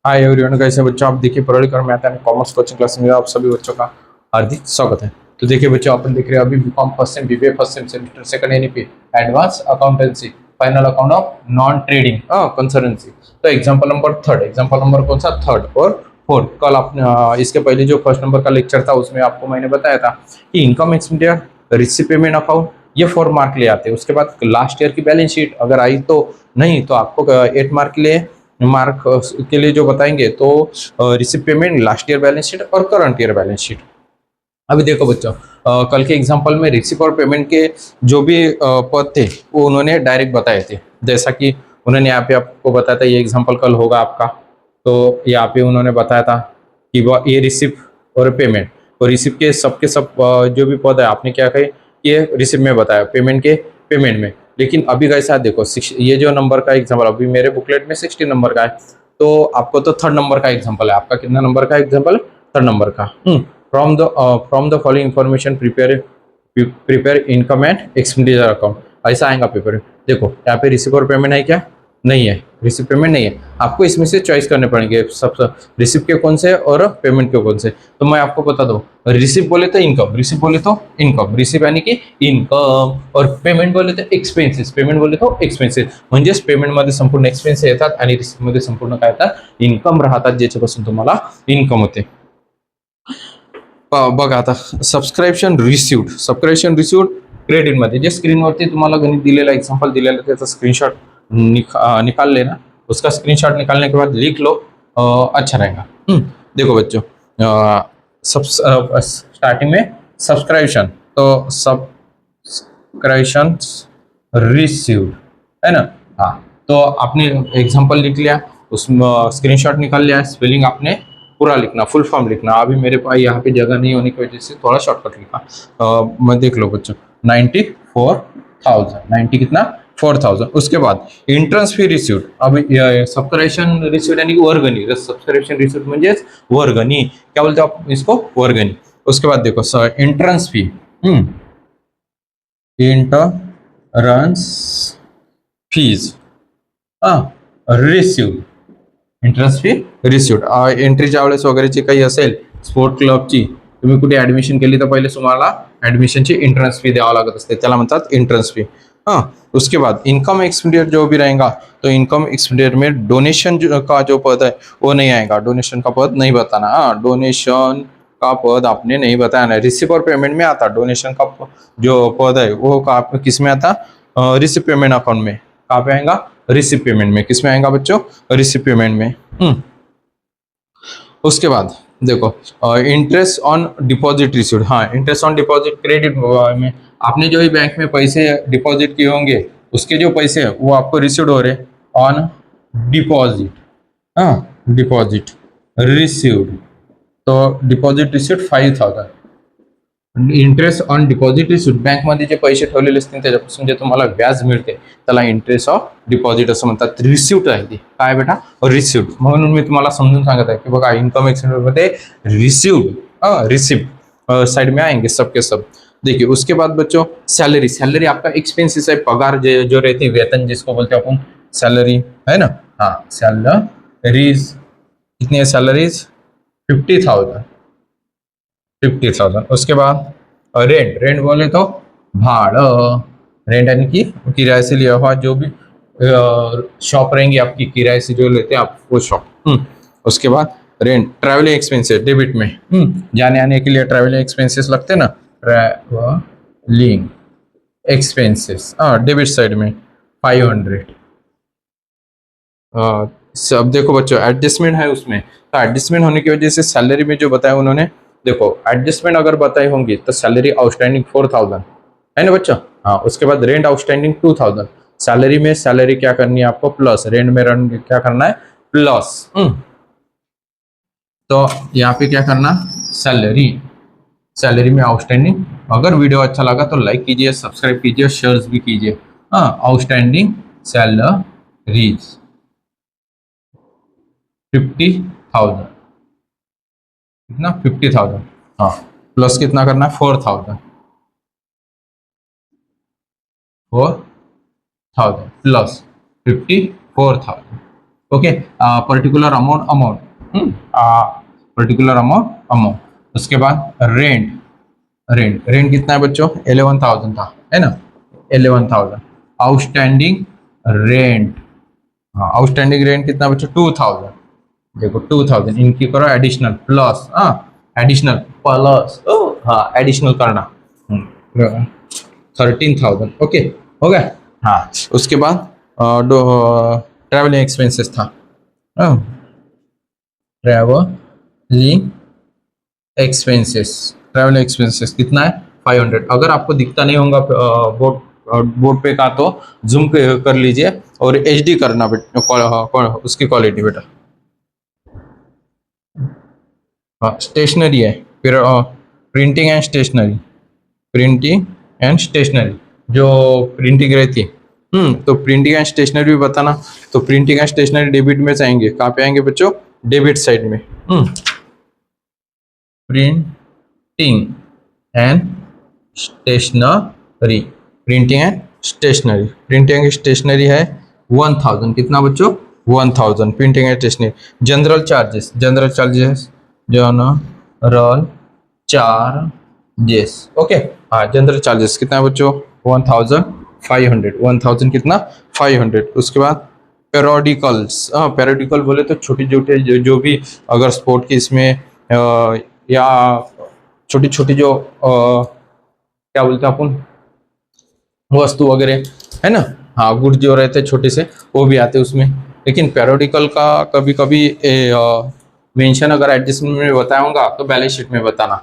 Hi everyone, कैसे बच्चों आप देखिए पढ़कर math and commerce coaching class में आप सभी बच्चों का हार्दिक स्वागत है। तो देखिए बच्चों, अपन देख रहे हैं अभी B Com first sem, BBA first sem, semester second NEP, advance accountancy, final account of non trading consultancy. तो example number third, example number कौन सा, थर्ड और फोर्थ। कल आपने इसके पहले जो फर्स्ट नंबर का लेक्चर था उसमें आपको मैंने बताया था कि income expenditure, receive payment account, ये 4 मार्क ले आते हैं। उसके बाद लास्ट ईयर की बैलेंस शीट अगर आई तो नहीं तो आपको 8 मार्क ले मार्क के लिए जो बताएंगे तो receipt payment, last year balance sheet और करंट ईयर बैलेंस शीट। अभी देखो बच्चों, कल के एग्जांपल में रिसिप्ट और पेमेंट के जो भी पद थे वो उन्होंने डायरेक्ट बताए थे। जैसा कि उन्होंने यहाँ पे आपको बताया था, ये एग्जांपल कल होगा आपका। तो यहाँ पे उन्होंने बताया था कि वो ये रिसिप्ट और पेमेंट, और रिसिप्ट के सबके सब जो भी पद है आपने क्या कहे, ये रिसिप्ट में बताया, पेमेंट के पेमेंट में। लेकिन अभी कैसा देखो, ये जो नंबर का एग्जाम्पल अभी मेरे बुकलेट में 16 नंबर का है, तो आपको तो थर्ड नंबर का एग्जाम्पल है। आपका कितना नंबर का एग्जाम्पल, थर्ड नंबर का। From the following information prepare income and expenditure account, ऐसा आएगा पेपर। देखो यहाँ पे रिसिप्ट और पेमेंट है क्या, नहीं है, रिसिप्ट पेमेंट नहीं है। आपको इसमें से चॉइस करने पड़ेंगे, सब रिसिप्ट के कौन से और पेमेंट के कौन से। तो मैं आपको बता दूं, रिसिप्ट बोले तो इनकम, रिसिप्ट बोले तो इनकम, रिसिप्ट यानी कि इनकम, और पेमेंट बोले तो एक्सपेन्सेस, पेमेंट बोले तो एक्सपेन्सेस। म्हणजेच पेमेंट मध्ये संपूर्ण एक्सपेन्स येतात आणि रिसिप्ट मध्ये संपूर्ण काय येतात, इनकम राहतात, ज्याच्यापासून तुम्हाला इनकम होते। बघा आता, सबस्क्रिप्शन रिसिव्ड क्रेडिट मध्ये जे स्क्रीनवरती तुम्हाला गणित दिलेला, एग्जांपल दिलेला, त्याचा स्क्रीनशॉट निकाल लेना। उसका स्क्रीनशॉट निकालने के बाद लिख लो, अच्छा रहेगा। देखो बच्चों, सब स्टार्टिंग में सब्सक्रिप्शन, तो सब्सक्रिप्शन रिसीव्ड है ना। हाँ, तो आपने एग्जांपल लिख लिया, उसमें स्क्रीनशॉट निकाल लिया, स्पेलिंग आपने पूरा लिखना, फुल फॉर्म लिखना। अभी मेरे पास यहाँ पे जगह नहीं होने की वजह से थोड़ा शॉर्टकट लिखा। मैं देख लो बच्चों, 94,000, 90 कितना, 4,000। उसके बाद इंट्रेंस फी रिसिव्ड, अभी सब्सक्रिप्शन रिसिव्ड यानी वर्गणी, सब्सक्रिप्शन रिसिव्ड म्हणजे वर्गणी, क्या बोलते हो आप इसको, वर्गणी। उसके बाद देखो entrance fee, entrance fees received, interest fee received. एंट्रीच्या वेळेस वगैरेची काही असेल, स्पोर्ट क्लबची तुम्ही कुठे ऍडमिशन केली तर पहिले तुम्हाला ऍडमिशनची एंट्रेंस फी द्यावा लागत असते, त्याला म्हणतात एंट्रेंस फी। हाँ, उसके बाद इनकम एक्सपेंडिचर जो भी रहेगा, तो इनकम एक्सपेंडिचर में डोनेशन का जो पद है वो नहीं आएगा, डोनेशन का पद नहीं बताना। हाँ, डोनेशन का पद आपने नहीं बताना। रिसिप्ट और पेमेंट में आता, डोनेशन का जो पद है वो किस में आता, रिसिप्ट पेमेंट अकाउंट में। कहाँ पे आएगा, रिसिप्ट पेमेंट में। किस में आएगा बच्चों, रिसिप्ट पेमेंट में। उसके बाद देखो, इंटरेस्ट ऑन डिपॉजिट रिसीव्ड। हाँ, इंटरेस्ट ऑन डिपॉजिट क्रेडिट में आपने जो ही बैंक में पैसे डिपॉजिट किए होंगे, उसके जो पैसे हैं वो आपको रिसीव्ड हो रहे ऑन डिपॉजिट। हाँ, डिपॉजिट रिसीव्ड, तो deposit received 5,000। Interest on deposit received, बँकमध्ये जे पैसे ठेवलेले असतील त्याच्यापासून जे तुम्हाला व्याज मिळते त्याला इंटरेस्ट ऑफ डिपॉझिट असं म्हणतात। रिसिव्ड आहे ती काय बेटा, रिसिव्ड। म्हणून मी तुम्हाला समजून सांगत आहे की बघा, इनकम एक्सपेंडिचर मध्ये रिसिव्ड, रिसिप्ट साइड में आएंगे सबके सब। देखिए उसके बाद बच्चों, सैलरी, सैलरी आपका एक्सपेंसिस है, पगार जो रहती है, वेतन जिसको बोलते हैं अपन, सैलरी है ना। हाँ, सैलरीज कितनी है, सैलरीज 50,000, 50,000। उसके बाद रेंट, रेंट बोले तो भाड़ा, रेंट यानी कि किराए से लिया हुआ जो भी शॉप रहेंगी आपकी, किराए से जो लेते हैं आप वो शॉप। उसके बाद रेंट, ट्रैवलिंग एक्सपेंसेस डेबिट में, जाने आने के लिए ट्रैवलिंग एक्सपेंसेस लगते हैं ना, ट्रैवलिंग एक्सपेंसेस डेबिट साइड में 500। सब देखो बच्चों, एडजस्टमेंट है उसमें, तो एडजस्टमेंट होने की वजह से सैलरी में जो बताया उन्होंने, देखो एडजस्टमेंट अगर बताई होंगी तो सैलरी आउटस्टैंडिंग 4,000 है ना बच्चा। हाँ, उसके बाद रेंट आउटस्टैंडिंग 2,000। सैलरी में सैलरी क्या करनी है आपको, प्लस, रेंट में रन क्या करना है, प्लस। तो यहाँ पे क्या करना, सैलरी, सैलरी में आउटस्टैंडिंग। अगर वीडियो अच्छा लगा तो लाइक कीजिए, सब्सक्राइब कीजिए, शेयर भी कीजिए। हाँ, आउटस्टैंडिंग सैलरीज 50,000, कितना, 50,000। हाँ, प्लस कितना करना है, 4,000, 4,000 plus 54,000। Okay, particular amount, particular amount. उसके बाद रेंट, रेंट कितना है बच्चों? 11,000 था, है ना, 11,000। आउटस्टैंडिंग रेंट, हाँ आउटस्टैंडिंग रेंट कितना बच्चों? 2,000। देखो 2,000 इनकी करो एडिशनल प्लस, हाँ एडिशनल प्लस, हाँ एडिशनल करना 13,000। ओके, हो गया। हाँ उसके बाद ट्रैवलिंग एक्सपेंसेस था, ट्रैवलिंग एक्सपेंसेस, ट्रैवल एक्सपेंसेस कितना है? 500। अगर आपको दिखता नहीं होगा बोर्ड बोर्ड पे का, तो जूम कर लीजिए और एचडी करना बेटा, उसकी क्वालिटी बेटा। हाँ स्टेशनरी है, फिर printing and stationery, printing and stationery जो प्रिंटिंग रहती है, तो प्रिंटिंग एंड स्टेशनरी भी बताना। तो प्रिंटिंग एंड स्टेशनरी डेबिट में जाएंगे, कहाँ पे आएंगे बच्चों? डेबिट साइड में। Printing and stationery, printing and stationery, printing and stationery है 1,000। कितना बच्चों? 1,000 printing and stationery. General charges, general charges, okay, हाँ जनरल चार्जेस कितना है बच्चों? 1,500, 1,000 कितना? 500। उसके बाद पेरोडिकल्स, पेरोडिकल बोले तो छोटी छोटे जो भी अगर स्पोर्ट की इसमें या छोटी छोटी जो क्या बोलते हैं अपन, वस्तु वगैरह, है ना, हाँ गुड जो रहते छोटे से वो भी आते उसमें। लेकिन पेरोडिकल का कभी कभी मेंशन अगर एडजस्टमेंट में बताया होगा तो बैलेंस शीट में बताना।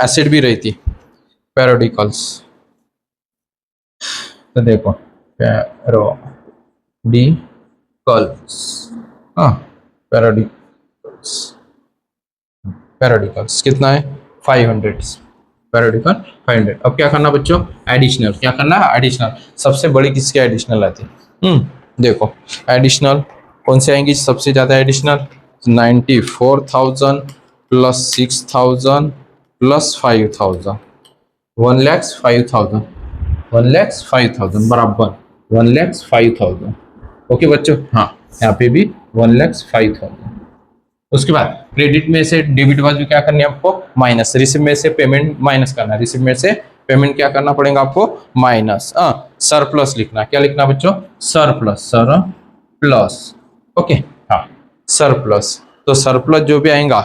एसिड भी रहती पेरोडिकल्स। तो देखो पेरोडिकल्स, हाँ पेरोडिकल्स, पैराडिकल्स कितना है? 500, पैराडिकल 500। अब क्या करना बच्चों? एडिशनल, क्या करना है? एडिशनल। सबसे बड़ी किसकी एडिशनल आती है? देखो एडिशनल कौन से आएंगी सबसे ज्यादा एडिशनल? 94,000 प्लस 6,000 प्लस 5,000, 1,05,000, 1,05,000 बराबर 1,05,000। ओके बच्चों, हाँ यहाँ पे भी 1,05,000। उसके बाद क्रेडिट में से डेबिट वैल्यू क्या करनी है आपको? माइनस। रिसिव में से पेमेंट माइनस करना, रिसिव में से पेमेंट क्या करना पड़ेगा आपको? माइनस। सरप्लस लिखना, क्या लिखना बच्चों? Surplus, surplus. ओके, हाँ सरप्लस। तो सरप्लस जो भी आएगा,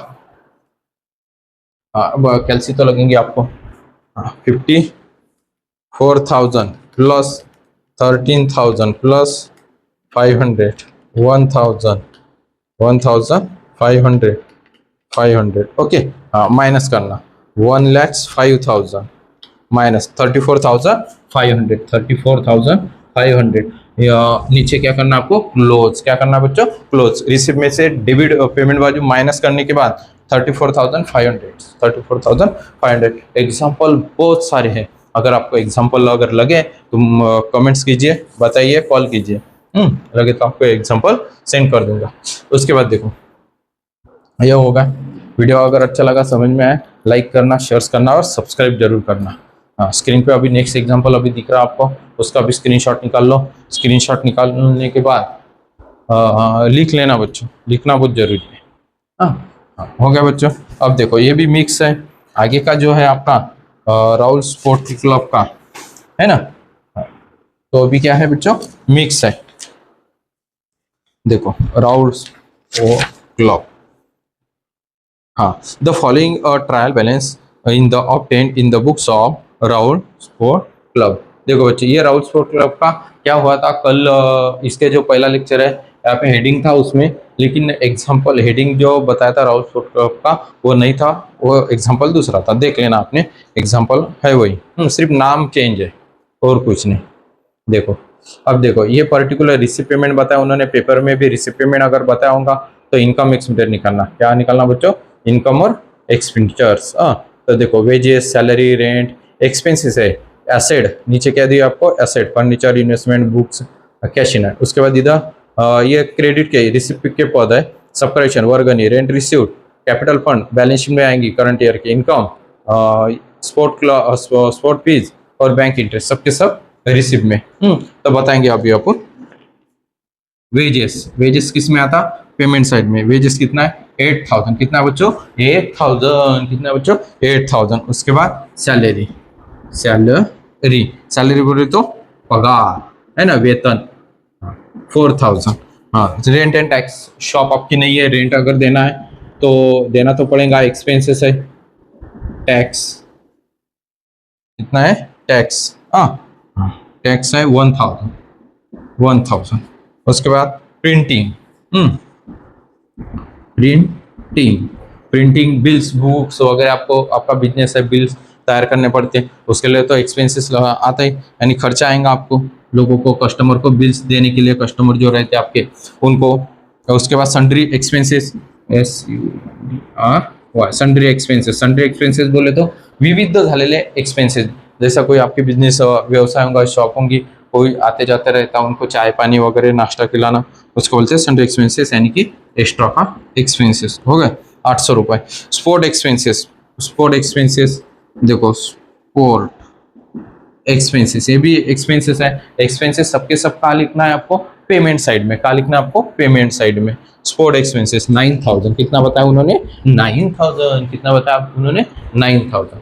अब कैलसी तो लगेंगे आपको, 54,000 प्लस 13,000 प्लस 500, 1,000, 1,500, 500। ओके, हाँ माइनस करना 1,05,000 माइनस 34,500, 34,500। नीचे क्या करना आपको? क्लोज। क्या करना बच्चों? क्लोज। रिसिव में से डेबिट पेमेंट वैल्यू माइनस करने के बाद 34,500, 34,500। एग्जाम्पल बहुत सारे हैं, अगर आपको एग्जाम्पल अगर लगे तो कमेंट्स कीजिए, बताइए, कॉल कीजिए, लगे तो आपको एग्जाम्पल सेंड कर दूंगा। उसके बाद देखो यह होगा। वीडियो अगर अच्छा लगा, समझ में आए, लाइक करना, शेयर करना और सब्सक्राइब जरूर करना। हाँ स्क्रीन पे अभी नेक्स्ट एग्जांपल अभी दिख रहा है आपको, उसका भी स्क्रीनशॉट निकाल लो। स्क्रीनशॉट निकालने के बाद लिख लेना बच्चों, लिखना बहुत जरूरी है। हाँ हाँ हो गया बच्चों। अब देखो ये भी मिक्स है, आगे का जो है आपका राहुल स्पोर्ट क्लब का, है ना। हाँ, तो अभी क्या है बच्चों? मिक्स है। देखो राहुल स्पोर्ट क्लब, हाँ the following trial balance in the obtained in the books of Rahul sport club. देखो बच्चे ये राहुल स्पोर्ट क्लब का क्या हुआ था कल, इसके जो पहला लेक्चर है यहाँ पे हेडिंग था उसमें, लेकिन एग्जाम्पल हेडिंग जो बताया था राहुल स्पोर्ट क्लब का वो नहीं था, वो एग्जाम्पल दूसरा था, देख लेना आपने, एग्जाम्पल है वही, सिर्फ नाम चेंज है और कुछ नहीं। देखो अब देखो ये पर्टिकुलर रिसिप पेमेंट बताया उन्होंने, पेपर में भी रिसिप पेमेंट अगर बताया होगा तो इनकम एक्सपेंडिचर निकालना, क्या निकालना बच्चों? इनकम और एक्सपेंडिचर्स। तो देखो वेजेस, सैलरी, रेंट, एक्सपेंसेस है, एसेट नीचे क्या दिया आपको? Asset, furniture, investment, books, cash in. उसके बाद इधर ये क्रेडिट के रिसिप्ट के पद है, सबकरेक्शन, वर्गनी, rent received, capital fund, balance sheet में आएंगी करंट ईयर की इनकम, स्पोर्ट फीस और बैंक इंटरेस्ट, सबके सब रिसिप्ट में। तो बताएंगे अभी आपको। वेजेस, वेजेस किस में आता? पेमेंट साइड में। वेजेस कितना है? 8,000। कितना बच्चों? 8,000। कितना बच्चों? 8,000। उसके बाद सैलरी, सैलरी, सैलरी बोल रहे तो पगार है ना, वेतन, 4,000। हाँ, रेंट एंड टैक्स, शॉप आपकी नहीं है, रेंट अगर देना है तो देना तो पड़ेगा, एक्सपेंसेस है, टैक्स कितना है? टैक्स, हाँ, टैक्स है 1,000, 1,000। उसके बाद printing, printing, printing, bills, books वगैरह, आपको आपका बिजनेस है, बिल्स तैयार करने पड़ते हैं, उसके लिए तो एक्सपेंसेस आता ही, यानी खर्चा आएगा आपको, लोगों को, कस्टमर को बिल्स देने के लिए, कस्टमर जो रहते हैं आपके उनको। उसके बाद sundry expenses, SUDR, sundry expenses, sundry expenses बोले तो विविध झालेले एक्सपेंसेस, जैसा कोई आपके बिजनेस व्यवसाय होगा, शॉप होंगी, कोई आते जाते रहता है, उनको चाय पानी वगैरह नाश्ता खिलाना, उसको बोलते हैं सन्ड्री एक्सपेंसेस, यानी कि एक्स्ट्रा का एक्सपेंसेस हो गए 800 रुपये। स्पोर्ट एक्सपेंसेस, स्पोर्ट एक्सपेंसेस देखो, स्पोर्ट एक्सपेंसेस, ये भी एक्सपेंसेस है। एक्सपेंसेस सबके सब कहाँ लिखना है आपको? पेमेंट साइड में। कहाँ लिखना है आपको? पेमेंट साइड में। Sport expenses 9,000। कितना बताया उन्होंने? 9,000। कितना बताया उन्होंने? 9,000।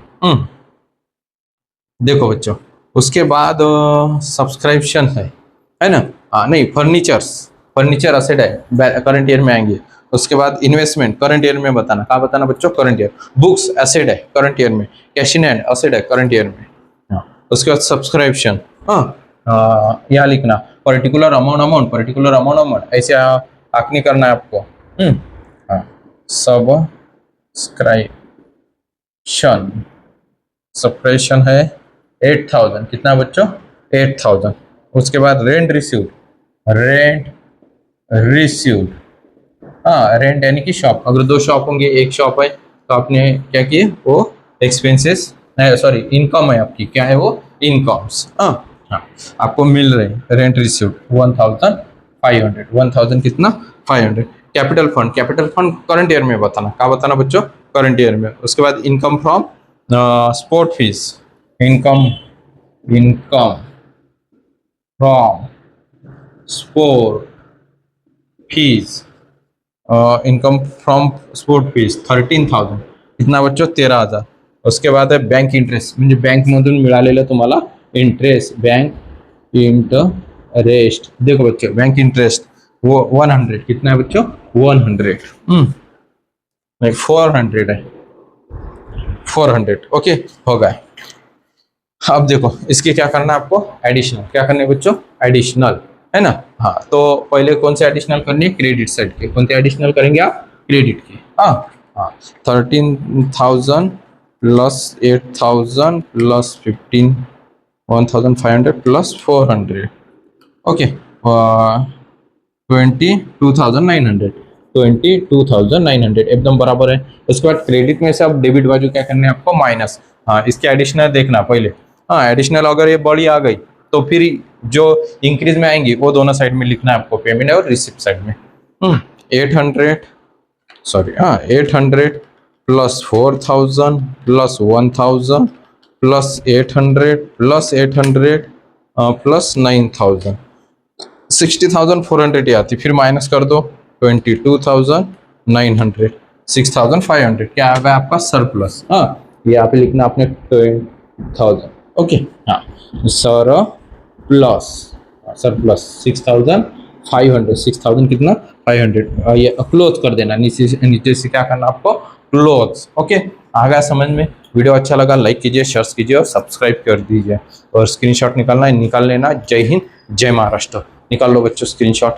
देखो बच्चों, उसके बाद सब्सक्रिप्शन है ना? हाँ, नहीं, फर्नीचर्स, फर्नीचर असेट है, करंट ईयर में आएंगे। उसके बाद इन्वेस्टमेंट, करंट ईयर में बताना। कहाँ बताना बच्चों? Current year. बुक्स एसेट है, करंट ईयर में। कैश इन हैंड एसेट है, करंट ईयर में। हाँ। उसके बाद सब्सक्रिप्शन, यहाँ लिखना particular amount, amount, particular amount, amount, ऐसे आंकनी करना है आपको। हाँ, सब्सक्रिप्शन, सब्सक्रिप्शन है 8,000। कितना बच्चों? 8,000। उसके बाद रेंट रिसीव्ड, रेंट रिसीव्ड, हाँ, रेंट यानी कि शॉप, अगर दो शॉप होंगे, एक शॉप है तो आपने क्या किए? वो एक्सपेंसेस, सॉरी, इनकम है आपकी, क्या है वो? इनकम्स। हाँ, आपको मिल रहे रेंट रिसीव्ड 1,500, 1,000 कितना? 500। Capital fund, capital fund current year में बताना। क्या बताना बच्चों? करंट ईयर में। उसके बाद income from sport fees, income, income from sport fees, income from sport fees 13,000। कितना बच्चों? 13,000। उसके बाद है बँक इंटरेस्ट, म्हणजे बँकमधून मिळालेलं तुम्हाला इंटरेस्ट, बँक इंटरेस्ट। देखो बच्चों, बैंक इंटरेस्ट वो 100। कितना है बच्चों? 100। नहीं, 400 है, 400। ओके, हो गए। अब देखो, इसकी क्या करना है आपको? एडिशनल। क्या करना है बच्चों? एडिशनल, है ना? हाँ, तो पहले कौन से एडिशनल करनी है? क्रेडिट साइड के। कौन से एडिशनल करेंगे आप? क्रेडिट के। हाँ, हाँ, 13,000 प्लस 8,000 प्लस 15, 1,500 प्लस 400। ओके, 22,900, 22,900 एकदम बराबर है। उसके बाद क्रेडिट में से अब डेबिट बाजू क्या करना है आपको? माइनस। हाँ, इसके एडिशनल देखना पहले। हाँ, एडिशनल अगर ये बड़ी आ गई तो फिर जो इंक्रीज में आएंगी वो दोनों साइड में लिखना है आपको, पेमेंट और रिसिप्ट साइड में। 800, सॉरी, हाँ, 800 plus 4,000 plus 1,000 plus 800 plus 800 plus 9,000, 60,400 आती, फिर माइनस कर दो 22,900, 6,500। क्या आ गया आपका? सरप्लस। हाँ, ये यहाँ पे लिखना आपने 20,000। ओके, हाँ, सरप्लस, सरप्लस 6,500, 6,000 कितना? 500। ये क्लोज कर देना, नीचे नीचे से क्या करना आपको? क्लोज। ओके, आ गया समझ में? वीडियो अच्छा लगा लाइक कीजिए, शेयर कीजिए और सब्सक्राइब कर दीजिए। और स्क्रीनशॉट निकालना है, निकाल लेना। जय हिंद, जय महाराष्ट्र। निकाल लो बच्चों स्क्रीनशॉट।